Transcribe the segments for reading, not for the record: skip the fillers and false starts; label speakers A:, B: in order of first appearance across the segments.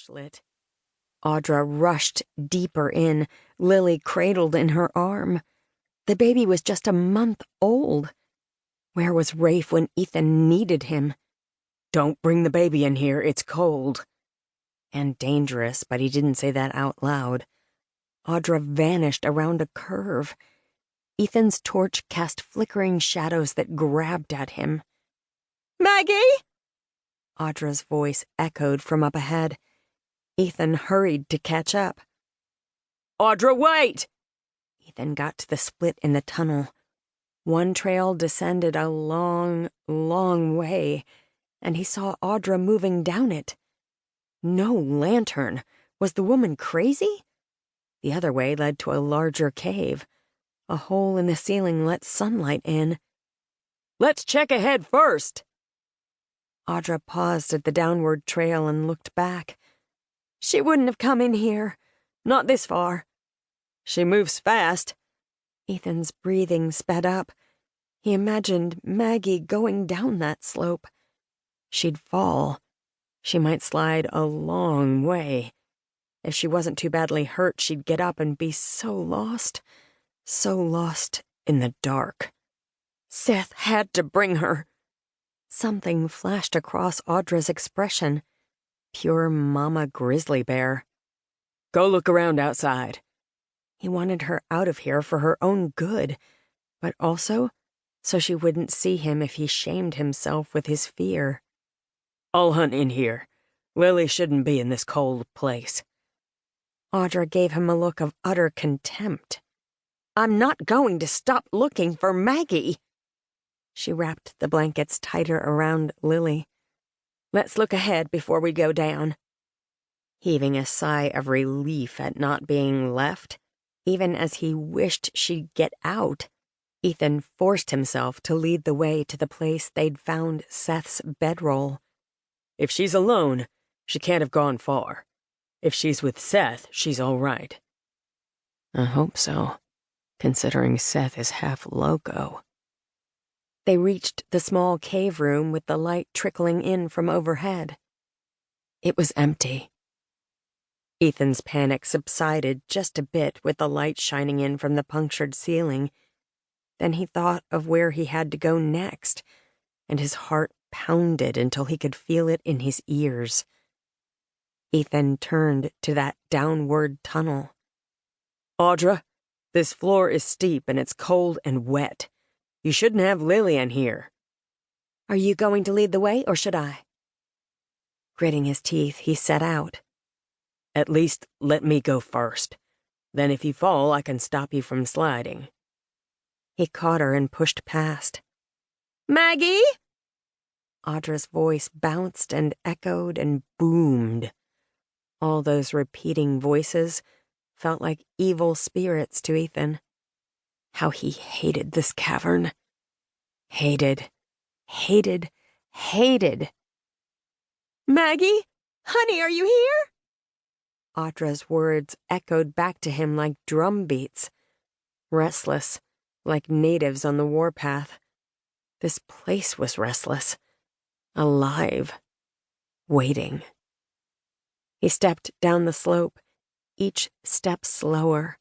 A: slit. Audra rushed deeper in, Lily cradled in her arm. The baby was just a month old. Where was Rafe when Ethan needed him? "Don't bring the baby in here, it's cold." And dangerous, but he didn't say that out loud. Audra vanished around a curve. Ethan's torch cast flickering shadows that grabbed at him. "Maggie!" Audra's voice echoed from up ahead. Ethan hurried to catch up. "Audra, wait!" Ethan got to the split in the tunnel. One trail descended a long, long way, and he saw Audra moving down it. No lantern. Was the woman crazy? The other way led to a larger cave. A hole in the ceiling let sunlight in. "Let's check ahead first." Audra paused at the downward trail and looked back. She wouldn't have come in here. Not this far. "She moves fast." Ethan's breathing sped up. He imagined Maggie going down that slope. She'd fall. She might slide a long way. If she wasn't too badly hurt, she'd get up and be so lost in the dark. Seth had to bring her. Something flashed across Audra's expression. Pure mama grizzly bear. "Go look around outside." He wanted her out of here for her own good, but also so she wouldn't see him if he shamed himself with his fear. "I'll hunt in here. Lily shouldn't be in this cold place." Audra gave him a look of utter contempt. "I'm not going to stop looking for Maggie." She wrapped the blankets tighter around Lily. "Let's look ahead before we go down." Heaving a sigh of relief at not being left, even as he wished she'd get out, Ethan forced himself to lead the way to the place they'd found Seth's bedroll. "If she's alone, she can't have gone far. If she's with Seth, she's all right." "I hope so, considering Seth is half loco." They reached the small cave room with the light trickling in from overhead. It was empty. Ethan's panic subsided just a bit with the light shining in from the punctured ceiling. Then he thought of where he had to go next, and his heart pounded until he could feel it in his ears. Ethan turned to that downward tunnel. "Audra, this floor is steep and it's cold and wet. You shouldn't have Lily in here." "Are you going to lead the way, or should I?" Gritting his teeth, he set out. "At least let me go first. Then if you fall, I can stop you from sliding." He caught her and pushed past. "Maggie!" Audra's voice bounced and echoed and boomed. All those repeating voices felt like evil spirits to Ethan. How he hated this cavern. Hated, hated, hated. "Maggie? Honey, are you here?" Audra's words echoed back to him like drum beats. Restless, like natives on the warpath. This place was restless. Alive. Waiting. He stepped down the slope, each step slower.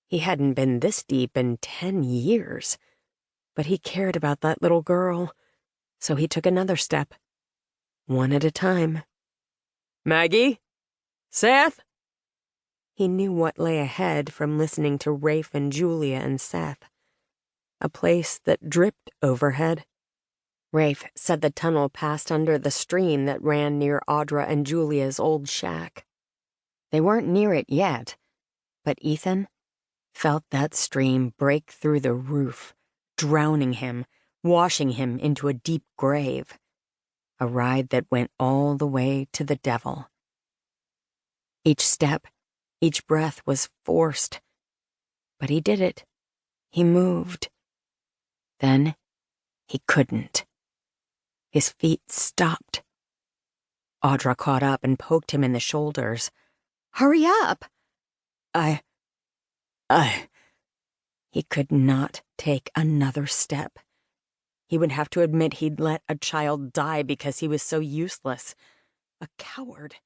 A: He hadn't been this deep in 10 years, but he cared about that little girl, so he took another step, one at a time. "Maggie? Seth?" He knew what lay ahead from listening to Rafe and Julia and Seth. A place that dripped overhead. Rafe said the tunnel passed under the stream that ran near Audra and Julia's old shack. They weren't near it yet, but Ethan felt that stream break through the roof, drowning him, washing him into a deep grave. A ride that went all the way to the devil. Each step, each breath was forced. But he did it. He moved. Then he couldn't. His feet stopped. Audra caught up and poked him in the shoulders. "Hurry up!" I... He could not take another step. He would have to admit he'd let a child die because he was so useless. A coward.